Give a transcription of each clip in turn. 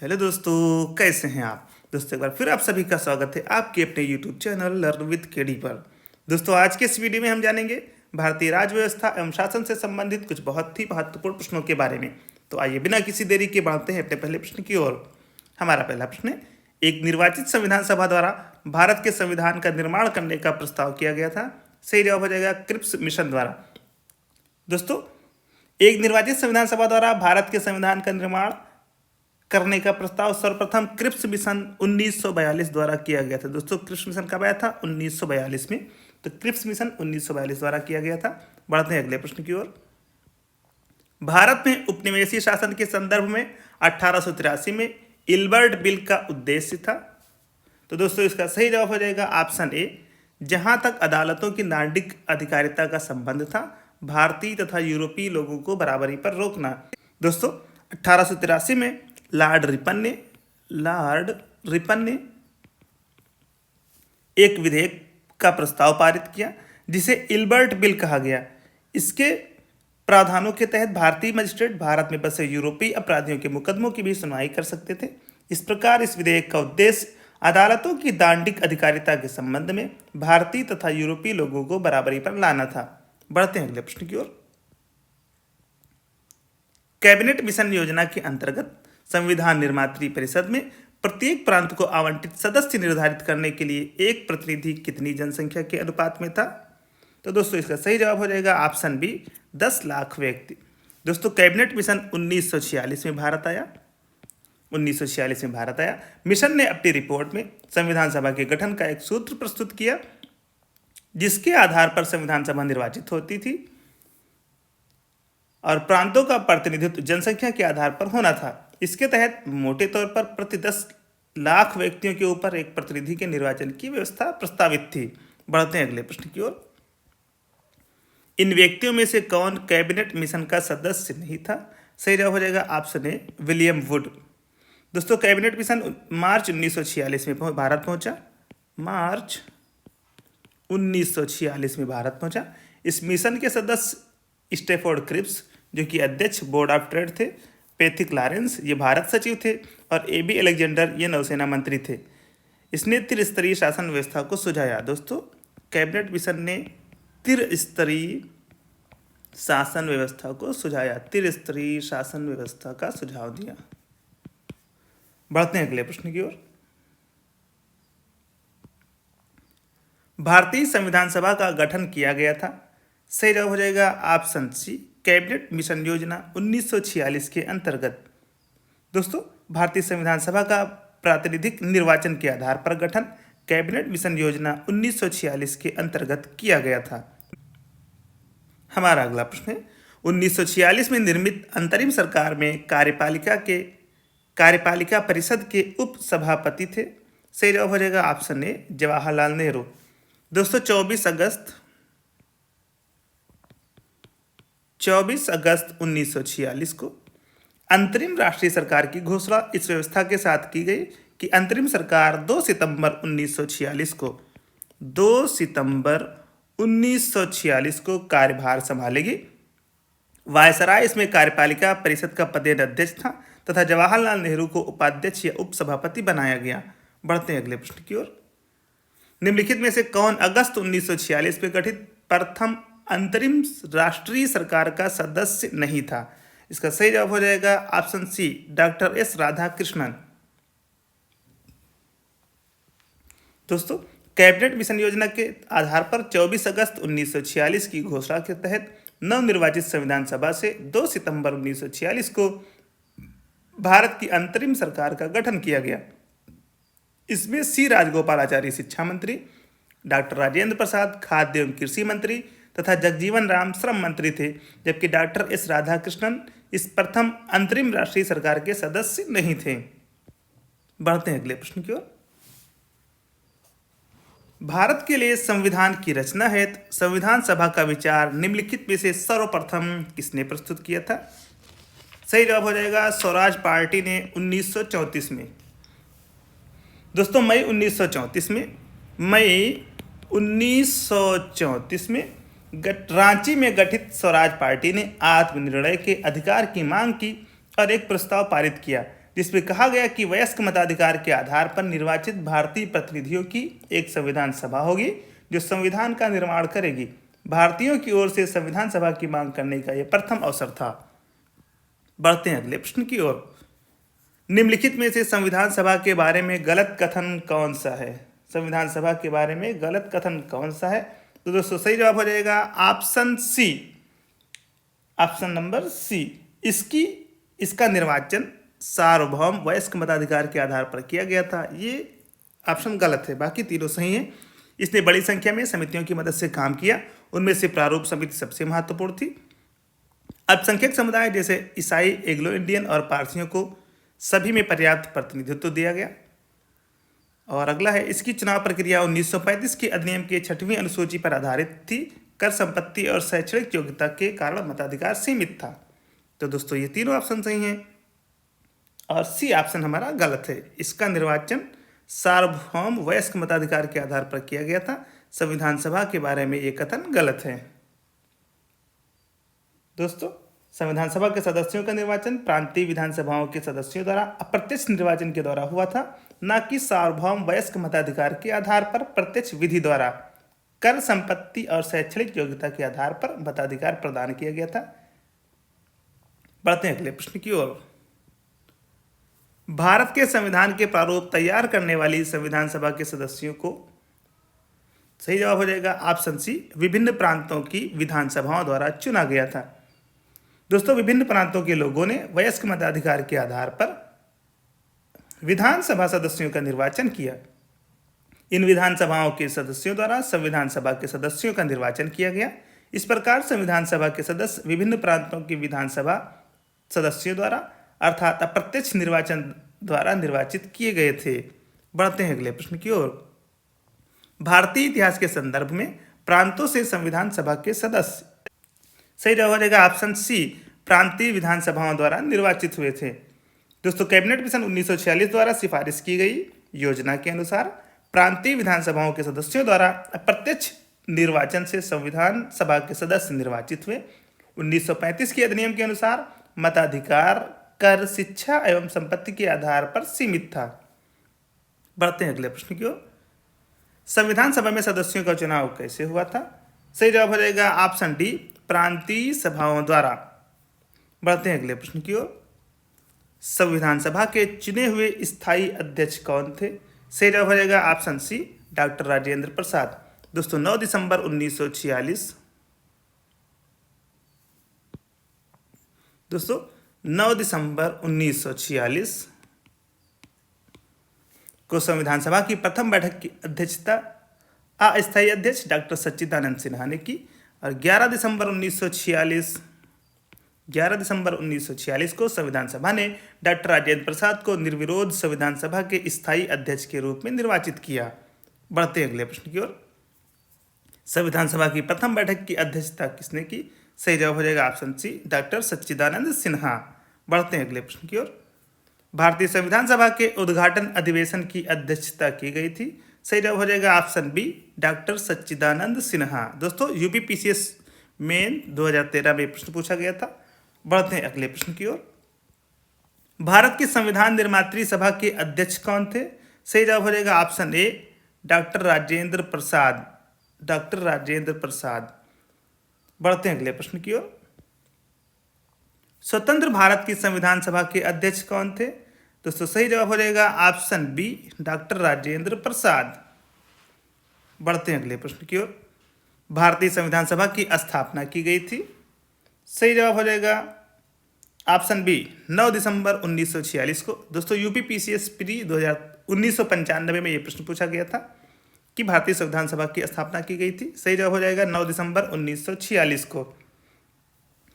Hello दोस्तों, कैसे हैं आप। दोस्तों एक बार फिर आप सभी का स्वागत है आपके अपने YouTube channel learn with KD पर। दोस्तों आज के इस वीडियो में हम जानेंगे भारतीय राज्य व्यवस्था एवं शासन से संबंधित कुछ बहुत ही महत्वपूर्ण प्रश्नों के बारे में। तो आइए बिना किसी देरी के बढ़ते हैं अपने पहले प्रश्न की ओर। हमारा पहला प्रश्न है, एक निर्वाचित संविधान सभा द्वारा भारत के संविधान का निर्माण करने का प्रस्ताव किया गया था। सही जवाब हो जाएगा क्रिप्स मिशन द्वारा। दोस्तों एक निर्वाचित संविधान सभा द्वारा भारत के संविधान का निर्माण करने का प्रस्ताव सर्वप्रथम क्रिप्स मिशन 1942 द्वारा किया गया था। दोस्तों क्रिप्स मिशन कब आया था? 1942 में। तो क्रिप्स मिशन 1942 द्वारा किया गया था। बढ़ते हैं अगले प्रश्न की ओर। भारत में उपनिवेशीय शासन के संदर्भ में 1883 में इल्बर्ट बिल का उद्देश्य था। तो दोस्तों इसका सही जवाब हो जाएगा ऑप्शन ए, जहां तक अदालतों की नागरिक अधिकारिता का संबंध था, भारतीय तथा यूरोपीय लोगों को बराबरी पर रोकना। दोस्तों 1883 में लॉर्ड रिपन ने एक विधेयक का प्रस्ताव पारित किया जिसे इल्बर्ट बिल कहा गया। इसके प्रावधानों के तहत भारतीय मजिस्ट्रेट भारत में बसे यूरोपीय अपराधियों के मुकदमों की भी सुनवाई कर सकते थे। इस प्रकार इस विधेयक का उद्देश्य अदालतों की दांडिक अधिकारिता के संबंध में भारतीय तथा यूरोपीय लोगों को बराबरी पर लाना था। बढ़ते हैं अगले प्रश्न की ओर। कैबिनेट मिशन योजना के अंतर्गत संविधान निर्मात्री परिषद में प्रत्येक प्रांत को आवंटित सदस्य निर्धारित करने के लिए एक प्रतिनिधि कितनी जनसंख्या के अनुपात में था? तो दोस्तों इसका सही जवाब हो जाएगा ऑप्शन बी, 10 लाख व्यक्ति। दोस्तों कैबिनेट मिशन 1946 में भारत आया। 1946 में भारत आया। मिशन ने अपनी रिपोर्ट में संविधान सभा के गठन का एक सूत्र प्रस्तुत किया जिसके आधार पर संविधान सभा निर्वाचित होती थी और प्रांतों का प्रतिनिधित्व जनसंख्या के आधार पर होना था। इसके तहत मोटे तौर पर प्रति 10 लाख व्यक्तियों के ऊपर एक प्रतिनिधि के निर्वाचन की व्यवस्था प्रस्तावित थी। बढ़ते हैं अगले प्रश्न की ओर। इन व्यक्तियों में से कौन कैबिनेट मिशन का सदस्य नहीं था? सही जवाब हो जाएगा ऑप्शन ए, विलियम वुड। दोस्तों कैबिनेट मिशन मार्च 1946 में भारत पहुंचा। मार्च 1946 में भारत पहुंचा। इस मिशन के सदस्य स्टेफोर्ड क्रिप्स जो कि अध्यक्ष बोर्ड ऑफ ट्रेड थे, पैथिक लॉरेंस ये भारत सचिव थे और एबी अलेक्जेंडर ये नौसेना मंत्री थे। इसने त्रिस्तरीय शासन व्यवस्था को सुझाया। दोस्तों कैबिनेट मिशन ने त्रिस्तरीय शासन व्यवस्था को सुझाया, त्रिस्तरीय शासन व्यवस्था का सुझाव दिया। बढ़ते हैं अगले प्रश्न की ओर। भारतीय संविधान सभा का गठन किया गया था। सही जवाब हो जाएगा ऑप्शन सी, कैबिनेट मिशन योजना 1946 के अंतर्गत। दोस्तों भारतीय संविधान सभा का प्रातिनिधिक निर्वाचन के आधार पर गठन कैबिनेट मिशन योजना 1946 के अंतर्गत किया गया था। हमारा अगला प्रश्न है, 1946 में निर्मित अंतरिम सरकार में कार्यपालिका परिषद के उप सभापति थे। सही जवाब हो जाएगा ऑप्शन ए, जवाहरलाल नेहरू। दोस्तों 24 अगस्त 1946 को अंतरिम राष्ट्रीय सरकार की घोषणा इस व्यवस्था के साथ की गई कि अंतरिम सरकार 2 सितंबर 1946 को कार्यभार संभालेगी। वायसराय इसमें कार्यपालिका परिषद का पदेन अध्यक्ष था तथा जवाहरलाल नेहरू को उपाध्यक्ष या उपसभापति बनाया गया। बढ़ते हैं अगले प्रश्न की ओर। निम्नलिखित में से कौन अगस्त 1946 में गठित प्रथम अंतरिम राष्ट्रीय सरकार का सदस्य नहीं था? इसका सही जवाब हो जाएगा option C, doctor S Radhakrishnan. दोस्तों कैबिनेट मिशन योजना के आधार पर 24 अगस्त 1946 की घोषणा के तहत नवनिर्वाचित संविधान सभा से 2 सितंबर 1946 को भारत की अंतरिम सरकार का गठन किया गया। इसमें सी राजगोपालाचारी शिक्षा मंत्री, डॉक्टर राजेंद्र प्रसाद खाद्य एवं कृषि मंत्री तथा जगजीवन राम श्रम मंत्री थे, जबकि डॉक्टर एस राधाकृष्णन इस प्रथम अंतरिम राष्ट्रीय सरकार के सदस्य नहीं थे। बढ़ते हैं अगले प्रश्न की ओर। भारत के लिए संविधान की रचना हेतु संविधान सभा का विचार निम्नलिखित में से सर्वप्रथम किसने प्रस्तुत किया था? सही जवाब हो जाएगा स्वराज पार्टी ने 1934 में। दोस्तों मई 1934 में रांची में गठित स्वराज पार्टी ने आत्मनिर्णय के अधिकार की मांग की और एक प्रस्ताव पारित किया जिसमें कहा गया कि वयस्क मताधिकार के आधार पर निर्वाचित भारतीय प्रतिनिधियों की एक संविधान सभा होगी जो संविधान का निर्माण करेगी। भारतीयों की ओर से संविधान सभा की मांग करने का यह प्रथम अवसर था। बढ़ते हैं अगले प्रश्न की ओर। निम्नलिखित में से संविधान सभा के बारे में गलत कथन कौन सा है? संविधान सभा के बारे में गलत कथन कौन सा है? तो दोस्तों सही जवाब हो जाएगा option C, option number C. इसका निर्वाचन सार्वभौम वयस्क मताधिकार के आधार पर किया गया था। ये ऑप्शन गलत है, बाकी तीनों सही हैं। इसने बड़ी संख्या में समितियों की मदद से काम किया, उनमें से प्रारूप समिति सबसे महत्वपूर्ण थी। अल्पसंख्यक समुदाय जैसे ईसाई, एग्लो इंडियन और पारसियों को सभी में पर्याप्त प्रतिनिधित्व दिया गया। और अगला है, इसकी चुनाव प्रक्रिया 1935 के अधिनियम के 6वीं अनुसूची पर आधारित थी। कर, संपत्ति और शैक्षणिक योग्यता के कारण मताधिकार सीमित था। तो दोस्तों ये तीनों ऑप्शन सही हैं और सी ऑप्शन हमारा गलत है। इसका निर्वाचन सार्वभौम वयस्क मताधिकार के आधार पर किया गया था। संविधान सभा के बारे में ये कथन गलत है। दोस्तों संविधान सभा के सदस्यों का निर्वाचन प्रांतीय विधानसभाओं के सदस्यों द्वारा अप्रत्यक्ष निर्वाचन के द्वारा हुआ था, न कि सार्वभौम वयस्क मताधिकार के आधार पर प्रत्यक्ष विधि द्वारा कर, संपत्ति और शैक्षणिक योग्यता के आधार पर मताधिकार प्रदान किया गया था। बढ़ते हैं अगले प्रश्न की ओर। भारत के संविधान के प्रारूप तैयार करने वाली संविधान सभा के सदस्यों को सही जवाब हो जाएगा ऑप्शन सी, विभिन्न प्रांतों की विधानसभाओं द्वारा चुना गया था। दोस्तों विभिन्न प्रांतों के लोगों ने वयस्क मताधिकार के आधार पर विधानसभा सदस्यों का निर्वाचन किया। इन विधानसभाओं के सदस्यों द्वारा संविधान सभा के सदस्यों का निर्वाचन किया गया। इस प्रकार संविधान सभा के सदस्य विभिन्न प्रांतों की विधानसभा सदस्यों द्वारा अर्थात अप्रत्यक्ष निर्वाचन द्वारा निर्वाचित किए गए थे। बढ़ते हैं अगले प्रश्न की ओर। भारतीय इतिहास के संदर्भ में प्रांतों से संविधान सभा के सदस्य सही जवाब हो जाएगा ऑप्शन सी, प्रांतीय विधानसभाओं द्वारा निर्वाचित हुए थे। दोस्तों कैबिनेट मिशन 1946 द्वारा सिफारिश की गई योजना के अनुसार प्रांतीय विधानसभाओं के सदस्यों द्वारा अप्रत्यक्ष निर्वाचन से संविधान सभा के सदस्य निर्वाचित हुए। 1935 के अधिनियम के अनुसार मताधिकार कर, शिक्षा एवं संपत्ति के आधार पर सीमित था। बढ़ते हैं अगले प्रश्न की ओर। संविधान सभा में सदस्यों का चुनाव कैसे हुआ था? सही जवाब हो जाएगा ऑप्शन डी, प्रांतीय सभाओं द्वारा। बढ़ते हैं अगले प्रश्न की ओर। संविधान सभा के चुने हुए स्थायी अध्यक्ष कौन थे? सही जवाब हो जाएगा ऑप्शन सी, डॉक्टर राजेंद्र प्रसाद। दोस्तों 9 दिसंबर 1946 दोस्तों 9 दिसंबर 1946 को संविधान सभा की प्रथम बैठक की अध्यक्षता अस्थायी अध्यक्ष डॉक्टर सच्चिदानंद सिन्हा ने की और 11 दिसंबर 1946 को संविधान सभा ने डॉक्टर राजेंद्र प्रसाद को निर्विरोध संविधान सभा के स्थायी अध्यक्ष के रूप में निर्वाचित किया। बढ़ते हैं अगले प्रश्न की ओर। संविधान सभा की प्रथम बैठक की अध्यक्षता किसने की? सही जवाब हो जाएगा ऑप्शन सी, डॉक्टर सच्चिदानंद सिन्हा। बढ़ते हैं अगले प्रश्न की ओर। भारतीय संविधान सभा के उद्घाटन अधिवेशन की अध्यक्षता की गई थी। सही जवाब हो जाएगा ऑप्शन बी, डॉक्टर सच्चिदानंद सिन्हा। दोस्तों यूपी पीसीएस में 2013 में प्रश्न पूछा गया था। बढ़ते हैं अगले प्रश्न की ओर। भारत की संविधान निर्मात्री सभा के अध्यक्ष कौन थे? सही जवाब हो जाएगा option A, doctor Rajendra Prasad. Doctor Rajendra Prasad. बढ़ते हैं अगले प्रश्न की ओर। स्वतंत्र भारत की संविधान सभा के अध्यक्ष कौन थे? दोस्तों सही जवाब हो जाएगा option B, doctor Rajendra Prasad. बढ़ते हैं अगले प्रश्न की ओर। भारतीय संविधान सभा की स्थापना की गई थी। सही जवाब हो जाएगा ऑप्शन बी, 9 दिसंबर 1946 को। दोस्तों यूपी पीसीएस प्री 1995 में यह प्रश्न पूछा गया था कि भारतीय संविधान सभा की स्थापना की गई थी। सही जवाब हो जाएगा 9 दिसंबर 1946 को।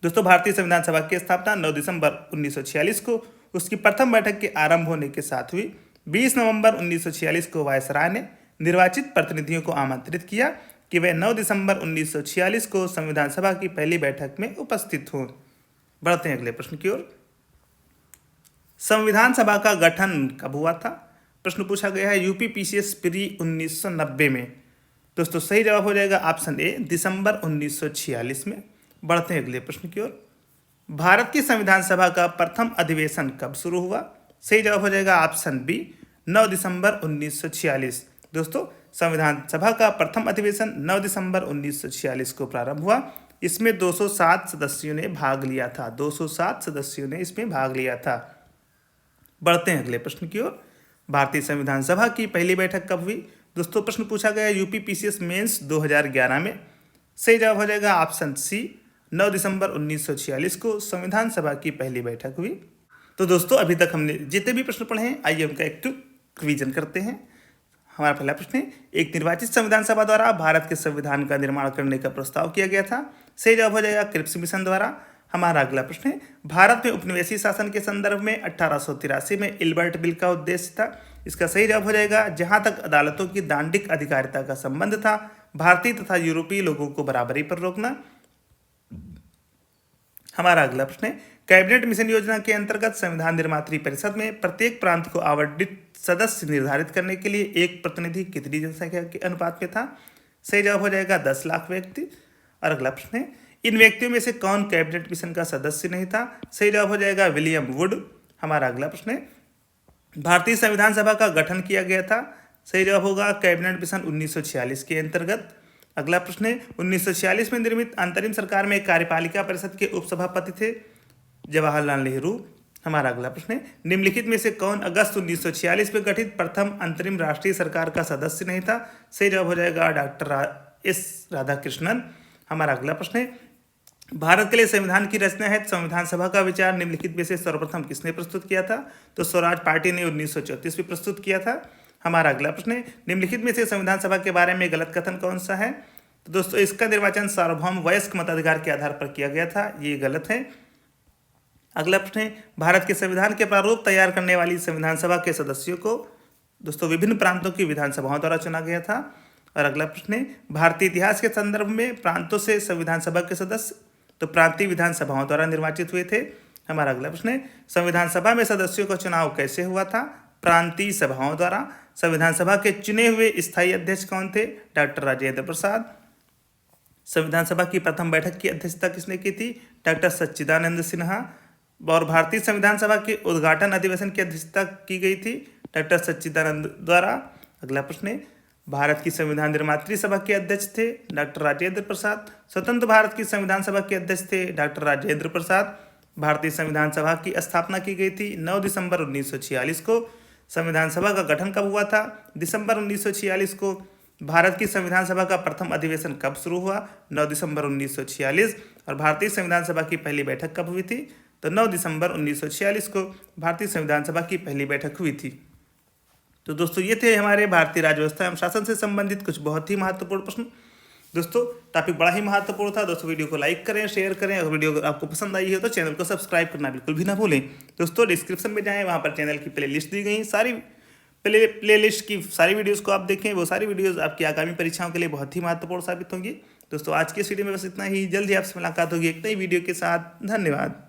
दोस्तों भारतीय संविधान सभा की स्थापना 9 दिसंबर 1946 को उसकी प्रथम बैठक के आरंभ होने के साथ हुई। 20 नवंबर 1946 को वायसराय ने निर्वाचित प्रतिनिधियों को आमंत्रित किया कि वे 9 दिसंबर 1946 को संविधान सभा की पहली बैठक में उपस्थित हों। बढ़ते हैं अगले प्रश्न की ओर। संविधान सभा का गठन कब हुआ था? प्रश्न पूछा गया है यूपी पीसीएस प्री 1990 में। दोस्तों सही जवाब हो जाएगा ऑप्शन ए, दिसंबर 1946 में। बढ़ते हैं अगले प्रश्न की ओर। भारत की संविधान सभा का प्रथम अधिवेशन कब शुरू हुआ? सही जवाब हो जाएगा ऑप्शन बी 9 दिसंबर 1946। दोस्तों संविधान सभा का प्रथम अधिवेशन 9 दिसंबर 1946 को प्रारंभ हुआ। इसमें 207 सदस्यों ने भाग लिया था। 207 सदस्यों ने इसमें भाग लिया था। बढ़ते हैं अगले प्रश्न की ओर। भारतीय संविधान सभा की पहली बैठक कब हुई? दोस्तों प्रश्न पूछा गया यूपी पीसीएस मेंस 2011 में। सही जवाब हो जाएगा ऑप्शन सी 9 दिसंबर 1946 को संविधान सभा की पहली बैठक हुई। तो दोस्तों अभी तक हमने जितने भी प्रश्न पढ़े हैं, आइए उनका एक रिवीजन करते हैं। हमारा पहला प्रश्न है, एक निर्वाचित संविधान सभा द्वारा भारत के संविधान का निर्माण करने का प्रस्ताव किया गया था। सही जवाब हो जाएगा क्रिप्स मिशन द्वारा। हमारा अगला प्रश्न है, भारत में उपनिवेशी शासन के संदर्भ में 1883 में इल्बर्ट बिल का उद्देश्य था। इसका सही जवाब हो जाएगा जहां तक अदालतों की दांडिक अधिकारिता का संबंध था, भारतीय तथा यूरोपीय लोगों को बराबरी पर रोकना। हमारा अगला प्रश्न है, कैबिनेट मिशन योजना के अंतर्गत संविधान निर्मात्री परिषद में प्रत्येक प्रांत को आवंटित सदस्य निर्धारित करने के लिए एक प्रतिनिधि कितनी जनसंख्या के अनुपात में था? सही जवाब हो जाएगा 10 लाख व्यक्ति। और अगला प्रश्न है, इन व्यक्तियों में से कौन कैबिनेट मिशन का सदस्य नहीं था? सही जवाब हो जाएगा विलियम वुड। हमारा अगला प्रश्न है, भारतीय संविधान सभा का गठन किया गया था। सही जवाब होगा कैबिनेट मिशन 1946 के अंतर्गत। अगला प्रश्न है, 1946 में निर्मित अंतरिम सरकार में कार्यपालिका परिषद के उपसभापति थे जवाहरलाल नेहरू। हमारा अगला प्रश्न है, निम्नलिखित में से कौन अगस्त 1946 में गठित प्रथम अंतरिम राष्ट्रीय सरकार का सदस्य नहीं था? सही जवाब हो जाएगा डॉक्टर एस राधाकृष्णन। हमारा अगला प्रश्न है, भारत के लिए संविधान की रचना है संविधान सभा का विचार निम्नलिखित में से सर्वप्रथम किसने प्रस्तुत किया था? तो स्वराज पार्टी ने 1934 में प्रस्तुत किया था। हमारा अगला प्रश्न है, निम्नलिखित में से संविधान सभा के बारे में गलत कथन कौन सा है? तो दोस्तों इसका निर्वाचन सार्वभौम वयस्क मताधिकार के आधार पर किया गया था, ये गलत है। अगला प्रश्न है, भारत के संविधान के प्रारूप तैयार करने वाली संविधान सभा के सदस्यों को दोस्तों विभिन्न प्रांतों की विधानसभाओं द्वारा चुना गया था। और अगला प्रश्न है, भारतीय इतिहास के संदर्भ में प्रांतों से संविधान सभा के सदस्य तो प्रांतीय विधानसभाओं द्वारा निर्वाचित हुए थे। हमारा अगला प्रश्न है, संविधान सभा में सदस्यों का चुनाव कैसे हुआ था? प्रांतीय सभाओं द्वारा। संविधान सभा के चुने हुए स्थायी अध्यक्ष कौन थे? डॉक्टर राजेंद्र प्रसाद। संविधान सभा की प्रथम बैठक की अध्यक्षता किसने की थी? डॉक्टर सच्चिदानंद सिन्हा। और भारतीय संविधान सभा के उद्घाटन अधिवेशन की अध्यक्षता की गई थी डॉक्टर सच्चिदानंद द्वारा। अगला प्रश्न है, भारत की संविधान निर्मात्री सभा के अध्यक्ष थे डॉक्टर राजेंद्र प्रसाद। स्वतंत्र भारत की संविधान सभा के अध्यक्ष थे डॉक्टर राजेंद्र प्रसाद। भारतीय संविधान सभा की स्थापना की गई थी 9 दिसंबर 1946 को। संविधान सभा का गठन कब हुआ था? दिसंबर 1946 को। भारत की संविधान सभा का प्रथम अधिवेशन कब शुरू हुआ? 9 दिसंबर 1946। और भारतीय संविधान सभा की पहली बैठक कब हुई थी? तो 9 दिसंबर 1946 को भारतीय संविधान सभा की पहली बैठक हुई थी। तो दोस्तों ये थे हमारे भारतीय राज्य व्यवस्था एवं शासन से संबंधित कुछ बहुत ही महत्वपूर्ण प्रश्न। दोस्तों टॉपिक बड़ा ही महत्वपूर्ण था। दोस्तों वीडियो को लाइक करें, शेयर करें। अगर वीडियो अगर आपको पसंद आई है तो चैनल को सब्सक्राइब करना बिल्कुल भी ना भूलें। दोस्तों डिस्क्रिप्शन में जाएं, वहाँ पर चैनल की प्लेलिस्ट दी गई, सारी प्लेलिस्ट की सारी वीडियोस को आप देखें। वो सारी वीडियोस आपकी आगामी परीक्षाओं के लिए बहुत ही महत्वपूर्ण साबित होंगी। दोस्तों आज के इस वीडियो में बस इतना ही। जल्दी आपसे मुलाकात होगी एक नई वीडियो के साथ। धन्यवाद।